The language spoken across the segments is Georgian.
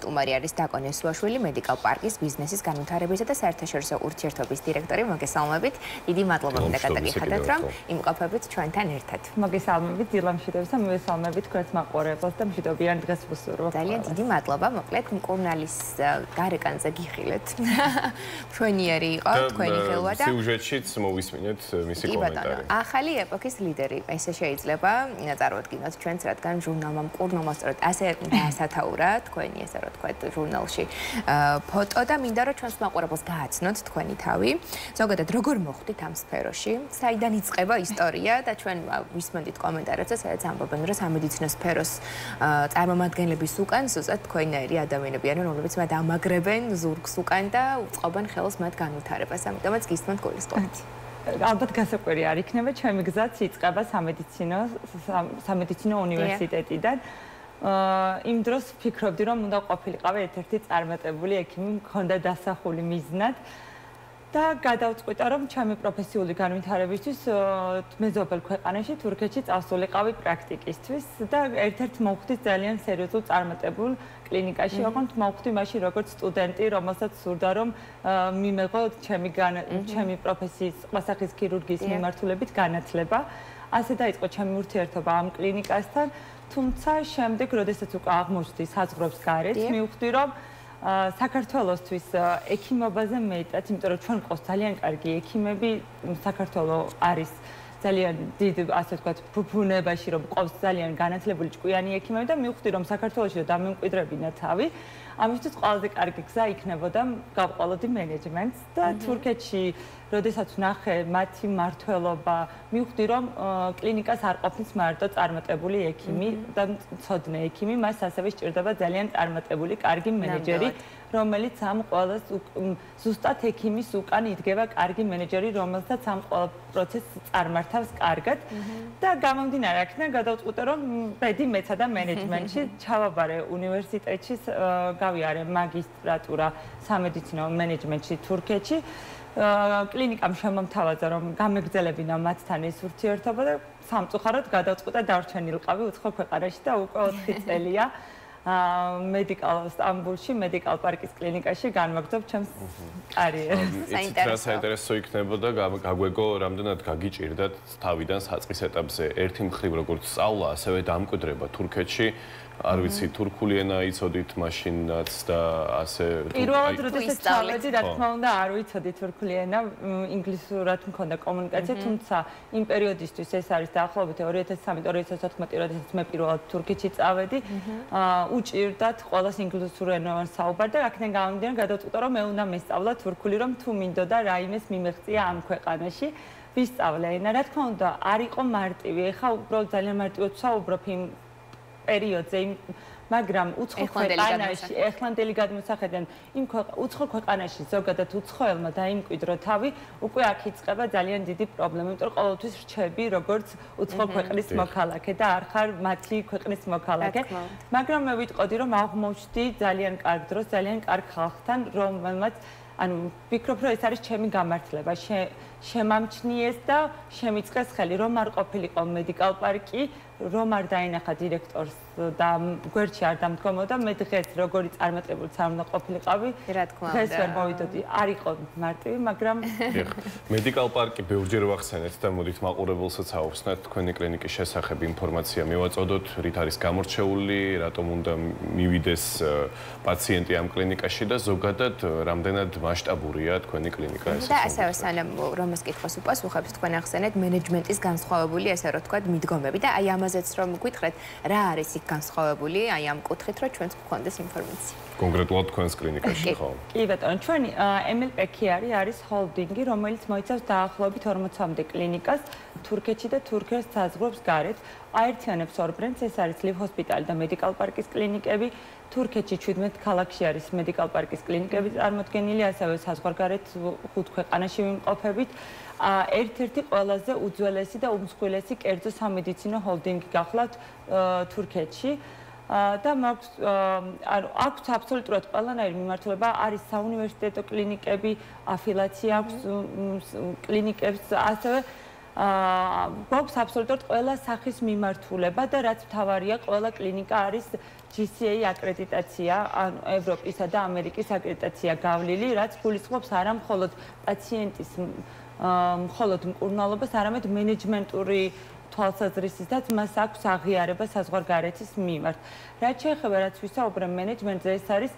სტუმარი არის დაკო ნესუაშვილი, მედიკალ პარკის ბიზნესის განვითარებისა და საერთაშორისო ურთიერთობის დირექტორი. მოგესალმებით. დიდი მადლობა მინდა გადაგიხადოთ, რომ იმყოფებით ჩვენთან ერთად. მოგესალმებით, დილამშვიდობისა, მივესალმებით თქვენს მაყურებელს და მშვიდობიან დღეს ვუსურვებთ. ძალიან დიდი მადლობა. მოკლედ, მკურნალის გარეკანზე გიხილეთ. ჩვენიერი იყო, თქვენი ხელვა და სიუჟეტშიც მოვისმინეთ მისი კომენტარი. ახალი ეპოქის ლიდერი, ესე შეიძლება წარუადგინოთ ჩვენც, რადგან ჟურნალმა მკურნალმა სწორედ ასე დაასათაურა თქვენი, ესე რომ თქვა, ჟურნალში ფოტო და მინდა რომ ჩვენს მაყურებელს გააცნოთ თქვენი თავი. ზოგადად როგორ მოხვდით ამ სფეროში? საიდან იწყება ისტორია და ჩვენ ვისმენთ კომენტარებზე, სადაც ამბობენ, რომ სამედიცინო სფეროს წარმომადგენლების უკან ზუსტად თქვენიერი ადამიანები არიან, რომლებიც მათ ამაგრებენ ზურგს უკან და უწყობენ ხელს მათ განვითარებას. ამიტომაც გისმენთ გულისწყობით. ალბათ გასაკვირი არ იქნება, ჩემი გზაც იწყება სამედიცინო უნივერსიტეტიდან. იმ დროს ვფიქრობდი, რომ უნდა ყოფილიყავი ერთ-ერთი წარმატებული ექიმი, მქონდა დასახული მიზნად და გადავწყვიტა, რომ ჩემი პროფესიული განვითარებისთვის მეზობელ ქვეყანაში, თურქეთში წავსულიყავი პრაქტიკისთვის და ერთ-ერთ მოვხვდი ძალიან სერიოზულ წარმატებულ კლინიკაში, ოღონდ მოვხვდი მაშინ როგორც სტუდენტი, რომელსაც სურდა, რომ მიმეღო ჩემი პროფესიის ყასახის ქირურგიის მიმართულებით განათლება. ასე დაიწყო ჩემი ურთიერთობა ამ კლინიკასთან, თუმცა შემდეგ, როდესაც უკვე აღმოჩნდი საზღვრებს გარეთ, მივხვდი, რომ საქართველოსთვის ექიმობაზე მეტად, იმიტომ რომ ჩვენ ყავს ძალიან კარგი ექიმები, საქართველოს არის ძალიან დიდ, ასე ვთქვათ, ბუნებაში, რომ ყავს ძალიან განათლებული ჭკვიანი ექიმები და მივხვდი, რომ საქართველოში დამემკვიდრებინა თავი, ამისთვის ყველაზე კარგი გზა იქნებოდა გავყოლოდი მენეჯმენტს და თურქეთში, როდესაც ვნახე მათი მმართველობა, მივხვდი, რომ კლინიკას არ ყოფნის მარტო წარმატებული ექიმი და მცოდნე ექიმი, მას ასევე სჭირდება ძალიან წარმატებული, კარგი მენეჯერი, რომელიც ამ ყველას ზუსტად ექიმის უკან იდგება კარგი მენეჯერი, რომელსაც ამ ყველა პროცესს წარმართავს კარგად და გამომდინარე აქედან გადავწყვიტე, რომ ბედი მეცადა მენეჯმენტში, ჩავაბარე უნივერსიტეტში, გავიარე მაგისტრატურა სამედიცინო მენეჯმენტში თურქეთში. კლინიკამ შემომთავაზა, რომ გამეგრძელებინა მათთან ეს ურთიერთობა და სამწუხაროდ გადავწყვიტე დარჩენილიყავი უცხო ქვეყანაში და უკვე 4 წელია მედიკალ სტამბულში, მედიკალ პარკის კლინიკაში განვაგრძობ ჩემს კარიერას. საინტერესო იქნებოდა გაგვეგო, რამდენად გაგიჭირდათ თავიდან საწყის ეტაპზე ერთი მხრივ როგორც სწავლა, ასევე დამკვიდრება თურქეთში. არ ვიცი, თურქული ენა იცოდით მაშინაც და ასე პირველად როდესაც ჩავედი, რა თქმა უნდა, არ ვიცოდი თურქული ენა, ინგლისურად მქონდა კომუნიკაცია, თუმცა იმ პერიოდისთვის ეს არის დაახლოებით 2013-2014, როდესაც მე პირველად თურქეთში წავედი, უჭირდათ ყველას ინგლისურ ენოვან საუბარ და აქედან გამომდინარე გადავწყვიტე, რომ მე უნდა მესწავლა თურქული, რომ თუ მინდოდა რაიმეს მიმეღწია ამ ქვეყანაში, ვისწავლე ენა. რა თქმა უნდა, არ იყო მარტივი, ეხლა უბრალოდ ძალიან მარტივად ვსაუბრობ იმ პერიოდზე, მაგრამ უცხო ქვეყანაში, ეხლანდელი გადმოსახედიდან იმ უცხო ქვეყანაში ზოგადად უცხოელმა დაიმკვიდრო თავი, უკვე აქ იწყება ძალიან დიდი პრობლემა, იმიტომ რომ ყოველთვის რჩები როგორც უცხო ქვეყნის მოქალაქე და არ ხარ მათი ქვეყნის მოქალაქე. მაგრამ მე ვიტყოდი, რომ აღმოჩნდი ძალიან კარგ დროს, ძალიან კარგ ხალხთან, რომელმაც ანუ ვფიქრობ, რომ ეს არის ჩემი გამართლება, შემამჩნიეს და შემიწყეს ხელი, რომ არ ყოფილიყო მედიკალ პარკი, რომ არ დაინახა დირექტორს და გვერდში არ დამდგომოდა, მე დღეს როგორი წარმატებულიც არ უნდა ყოფილიყავი, დღეს ვერ მოვიდოდი, არ იყო მარტივი, მაგრამ მედიკალ პარკი ბევრჯერ ვახსენეთ და მოდით მაყურებელსაც აუხსნათ თქვენი კლინიკის შესახებ ინფორმაცია მივაწოდოთ, რით არის გამორჩეული, რატომ უნდა მივიდეს პაციენტი ამ კლინიკაში და ზოგადად რამდენად მასშტაბურია თქვენი კლინიკა ეს. და ასევე სანამ რომ ეს კითხვის უპასუხებს, თქვენ ახსენეთ მენეჯმენტის განსხვავებული, ესე რომ თქვა, მიდგომები და აი ამაზეც რომ გითხრათ, რა არის იქ განსხვავებული, აი ამ კუთხით, რომ ჩვენც გქონდეს ინფორმაცია. კონკრეტულად თქვენს კლინიკაში ხო? კი ბატონო, ჩვენი MLPK არის ჰოლდინგი, რომელიც მოიცავს დაახლოებით 40-მდე კლინიკას თურქეთში და თურქეთის საზღვრებს გარეთ. აერთიანებს ორ ბრენდს, ეს არის ლივ ჰოსპიტალი და მედიკალ პარკის კლინიკები. თურქეთში 17 ქალაქში არის მედიკალ პარკის კლინიკები წარმოდგენილი, ასევე საზღვარგარეთ 5 ქვეყანაში ვიმყოფებით. ერთ-ერთი ყველაზე უძველესი და უმსხვილესი კერძო სამედიცინო ჰოლდინგი გახლავთ თურქეთში. და აქვს აბსოლუტურად ყველანაირი მიმართულება, არის საუნივერსიტეტო კლინიკები, აფილაცია აქვს კლინიკებს, ასევე გვაქვს აბსოლუტურად ყველა სახის მიმართულება და რაც მთავარია, ყველა კლინიკა არის GCA აკრედიტაცია, ანუ ევროპისა და ამერიკის აკრედიტაცია გავლილი, რაც გულისხმობს არა მხოლოდ პაციენტის მხოლოდ მკურნალობას, არამედ მენეჯმენტური თვალსაზრისითაც მას აქვს აღიარება საზღვარგარეთის მიმართ. რაც შეეხება რაც ვისაუბრებ მენეჯმენტზე, ეს არის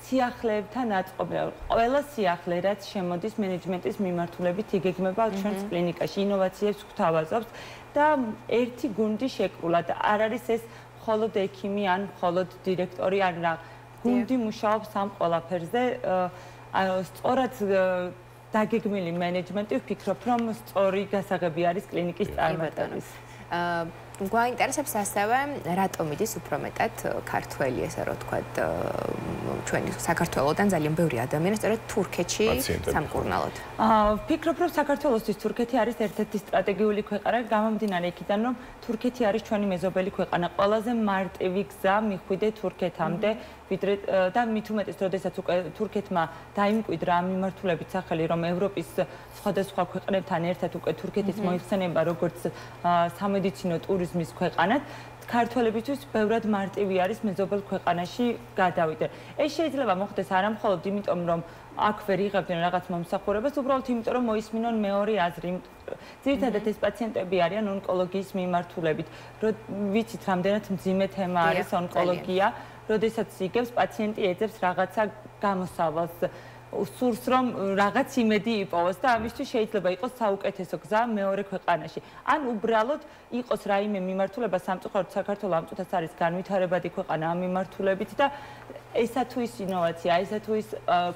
სიახლეებთან აწყობილი. ყველა სიახლე, რაც შემოდის მენეჯმენტის მიმართულებით, იგეგმება ჩვენს კლინიკაში, ინოვაციებს გვთავაზობს და ერთი გუნდი შეკრულად. არ არის ეს მხოლოდ ექიმი ან მხოლოდ დირექტორი, ან რა. გუნდი მუშაობს ამ ყველაფერზე. სწორად დაგეგმილი მენეჯმენტი ვფიქრობ, რომ სწორი გასაღები არის კლინიკის წარმატების. გვაინტერესებს ასევე, რატომ იდის უფრო მეტად ქართველი, ესე რომ ვთქვათ, ჩვენი საქართველოდან ძალიან ბევრი ადამიანი სწორედ თურქეთში სამკურნალოდ. ვფიქრობ, რომ საქართველოსთვის თურქეთი არის ერთ-ერთი სტრატეგიული ქვეყანა, გამომდინარე იქიდან, რომ თურქეთი არის ჩვენი მეზობელი ქვეყანა. ყველაზე მარტივი გზა მიხვიდე თურქეთამდე, ვიდრე და მით უმეტეს, როდესაც უკვე თურქეთმა დაიმკვიდრა ამ მიმართულებით სახელი, რომ ევროპის სხვადასხვა ქვეყნებთან ერთად უკვე თურქეთის მოიხსენება როგორც სამედიცინო ტურიზმის ქვეყანად, ქართველებისთვის ბევრად მარტივი არის მეზობელ ქვეყანაში გადავიდე. ეს შეიძლება მოხდეს არა მხოლოდ იმიტომ, რომ აქ ვერ იღებდნენ რაღაც მომსახურებას, უბრალოდ იმიტომ, რომ მოისმინონ მეორე აზრი. ძირითადად ეს პაციენტები არიან ონკოლოგიის მიმართულებით. ვიცით, რამდენად მძიმე თემა არის ონკოლოგია, როდესაც იგებს პაციენტი ეძებს რაღაცა გამოსავალს. სურს რომ რაღაც იმედი იპოვოს და ამისთვის შეიძლება იყოს საუკეთესო გზა მეორე ქვეყანაში. ან უბრალოდ იყოს რაიმე მიმართულება, სამწუხაროდ საქართველო ამ წუთას არის განვითარებადი ქვეყანა ამ მიმართულებით და ესა თუ ის ინოვაცია, ესა თუ ის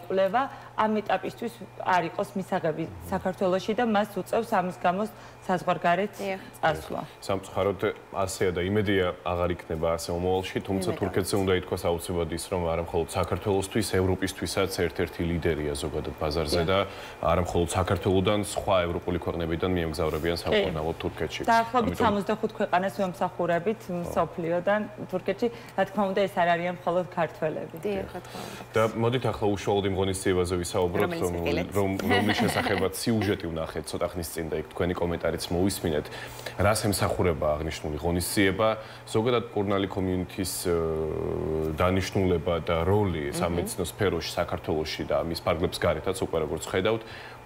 კვლევა ამ ეტაპისთვის არ იყოს მისაღები საქართველოში და მას უწევს ამის გამო საზღვარგარეთ წასვლა. სამწუხაროდ ასეა და იმედია აღარ იქნება ასე მომავალში, თუმცა თურქეთზე უნდა ითქვას აუცილებლად ის, რომ არა მხოლოდ საქართველოსთვის, ევროპისთვისაც ერთ-ერთი ლიდერია ზოგადად ბაზარზე და არა მხოლოდ საქართველოდან, სხვა ევროპული ქვეყნებიდან მიემგზავრებიან სამკურნალოდ თურქეთში. დაახლოებით 65 ქვეყანას ვემსახურებით მსოფლიოდან თურქეთში, რა თქმა უნდა, ეს არ არიან მხოლოდ ქართველები. და მოდით ახლა უშუალოდ იმ ღონისძიებაზე ვისაუბროთ, რომლის შესახებაც სიუჟეტი ვნახეთ ცოტა ხნის წინ და იქ თქვენი კომენტარიც მოვისმინეთ. რას ემსახურება აღნიშნული ღონისძიება, ზოგადად მკურნალი კომიუნიტის დანიშნულება და როლი სამედიცინო სფეროში საქართველოში და მის ფარგლებს გარეთაც უკვე როგორც ხედავთ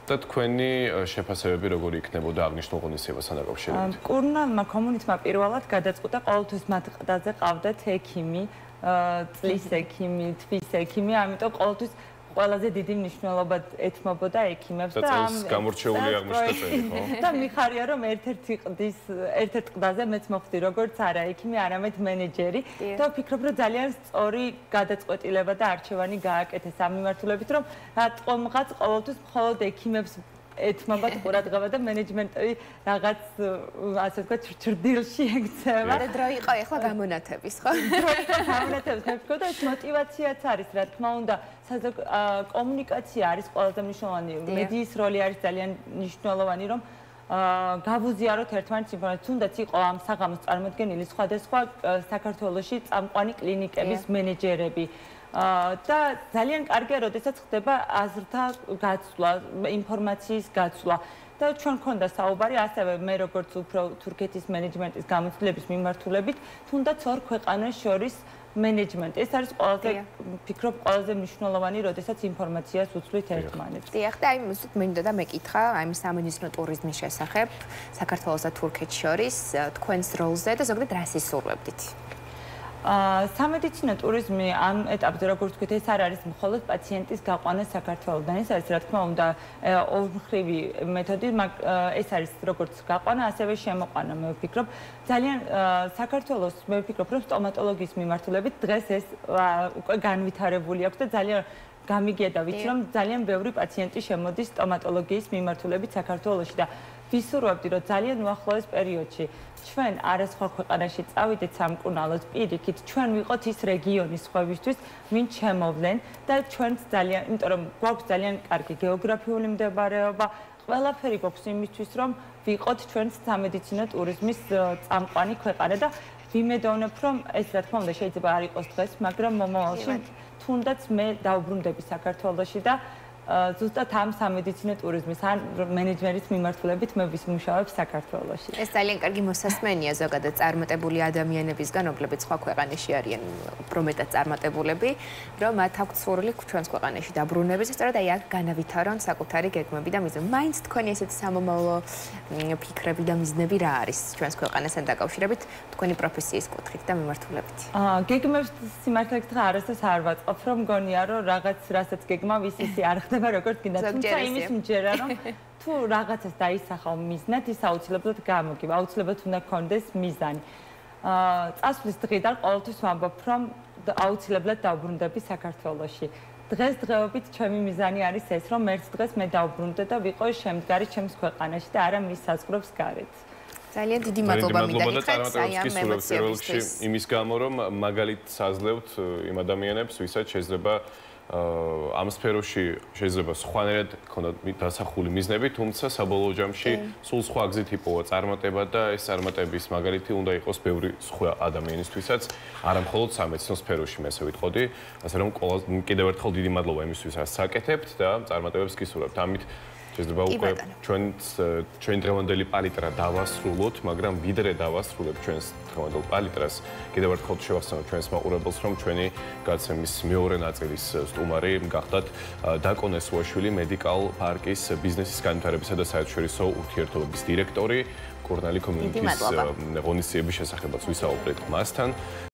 და თქვენი შეფასებები როგორი იქნებოდა აღნიშნულ ღონისძიებასთან დაკავშირებით. მკურნალმა კომიუნიტმა პირველად გადაწყვიტა ყოველთვის მათ ყდაზე ყავდათ ექიმი, წლის ექიმი, თვის ექიმი, ამიტომ ყოველთვის ყველაზე დიდი მნიშვნელობა ეთმობოდა ექიმებს და ამ გამორჩეული აღმოჩნდა წელი, ხო? და მიხარია რომ ერთ-ერთ ყდაზე მეც მოხდი როგორც არა ექიმი, არამედ მენეჯერი და ვფიქრობ რომ ძალიან სწორი გადაწყვეტილება და არჩევანი გააკეთეს ამ მიმართულებით რომ რატომღაც ყოველთვის მხოლოდ ექიმებს ეთმობათ ყურადღება და მენეჯმენტი რაღაც ასე ვთქვათ ჭრდილში ექცევა. და დრო იყო ახლა გამონათების, ხო? დრო იყო გამონათების, მე ვფიქრობ და ეს мотиваციაც არის, რა თქმა უნდა, კომუნიკაცია არის ყველაზე მნიშვნელოვანი. მედიის როლი არის ძალიან მნიშვნელოვანი, რომ გავუზიაროთ ერთმანეთს ინფორმაცია, თუნდაც იყო ამ საღამოს წარმოდგენილი სხვადასხვა საქართველოში წამყვანი კლინიკების მენეჯერები. და ძალიან კარგია, როდესაც ხდება აზრთა გაცვლა, ინფორმაციის გაცვლა. და ჩვენ გქონდა საუბარი ასევე მე როგორც უფრო თურქეთის მენეჯმენტის გამოცდილების მიმართულებით, თუნდაც ორ ქვეყანას შორის მენეჯმენტი. ეს არის ყველაზე ვფიქრობ ყველაზე მნიშვნელოვანი, როდესაც ინფორმაციას უცვლით ერთმანეთს. დიახ, და აი მინდოდა და მეკითხა აი სამედიცინო ტურიზმის შესახებ საქართველოს და თურქეთს შორის თქვენს როლზე და ზოგადად რას ისურვებდით? სამედიცინო ტურიზმი ამ ეტაპზე როგორც ვთქვით, ეს არ არის მხოლოდ პაციენტის გაყვანა საქართველოდან. ეს არის რა თქმა უნდა ორმხრივი მეთოდი, ეს არის როგორც გაყვანა, ასევე შემოყვანა, მე ვფიქრობ. ძალიან საქართველოს მე ვფიქრობ, რომ სტომატოლოგიის მიმართულებით დღეს ეს უკვე განვითარებული აქვს და ძალიან გამიგია და ვიცი, რომ ძალიან ბევრი პაციენტი შემოდის სტომატოლოგიის მიმართულებით საქართველოში და ვისურვებდი, რომ ძალიან უახლოეს პერიოდში ჩვენ არა სხვა ქვეყანაში წავიდეთ სამკურნალოდ პირიქით, ჩვენ ვიყოთ ის რეგიონის სხვებისთვის, ვინ შემოვლენ და ჩვენც ძალიან, იმიტომ რომ გვაქვს ძალიან კარგი გეოგრაფიული მდებარეობა, ყველაფერი გვაქვს იმისთვის, რომ ვიყოთ ჩვენც სამედიცინო ტურიზმის წამყვანი ქვეყანა და ვიმედოვნებ, რომ ეს რა თქმა უნდა შეიძლება არ იყოს დღეს, მაგრამ მომავალში თუნდაც მე დავბრუნდები საქართველოში და ზუსტად ამ სამედიცინო ტურიზმის ან მენეჯმერის მიმართულებით მე ვისმუშავებ საქართველოში. ეს ძალიან კარგი მოსასმენია ზოგადად წარმატებული ადამიანებისგან, რომლებიც სხვა ქვეყანაში არიან უფრო მეტად წარმატებულები, რომ მათ აქვთ სურვილი ჩვენს ქვეყანაში დაბრუნების, სწორედ აი აქ განავითარონ საკუთარი გეგმები და მიზნები. მაინც თქვენი ესეთი სამომავლო ფიქრები და მიზნები რა არის ჩვენს ქვეყანასთან დაკავშირებით, თქვენი პროფესიის კუთხით და მიმართულებით? გეგმებს სიმართლე გითხრა არასდროს არ ვაწყობ, რომ მგონია რომ რაღაც რასაც გეგმა ისი არ ხდება როგორც გინდა, თუმცა იმის მჯერა რომ თუ რაღაცას დაისახავ მიზნად, ის აუცილებლად გამოგივა, აუცილებლად უნდა გქონდეს მიზანი. წასვლის დღიდან ყოველთვის ვამბობ, რომ აუცილებლად დავბრუნდები საქართველოში. დღესდღეობით ჩემი მიზანი არის ეს, რომ ერთ დღეს მე დავბრუნდე და ვიყო შემდგარი ჩემს ქვეყანაში და არა მის საზღვრებს გარეთ. ძალიან დიდი მადლობა მიგიხართ აი ამ ემოციებისთვის. იმის გამო რომ მაგალითს აძლევთ იმ ადამიანებს, ვისაც შეიძლება ამ სფეროში შეიძლება სხვანაირად ქონდათ დასახული მიზნები, თუმცა საბოლოო ჯამში სულ სხვა გზით იპოვა წარმატება და ეს წარმატების მაგალითი უნდა იყოს ბევრი სხვა ადამიანისთვისაც, არა მხოლოდ სამედიცინო სფეროში, მე ესე ვიტყოდი, ასე რომ კიდევ ერთხელ დიდი მადლობა იმისთვის, რაც საკეთებთ და წარმატებებს გისურვებთ. ამით შეიძლება უკვე ჩვენ დღევანდელი პალიტრა დავასრულოთ, მაგრამ ვიდრე დავასრულებთ ჩვენს დღევანდელ პალიტრას, კიდევ ერთხელ შევახსენოთ ჩვენს მაყურებელს, რომ ჩვენი გადაცემის მეორე ნაწილის სტუმარი გახდათ დაკონე სუაშვილი, მედიკალ პარკის ბიზნესის განვითარებისა და საერთაშორისო ურთიერთობების დირექტორი, კორნალი კომიუნიკის ღონისძიების შესახებაც ვისაუბრეთ მასთან.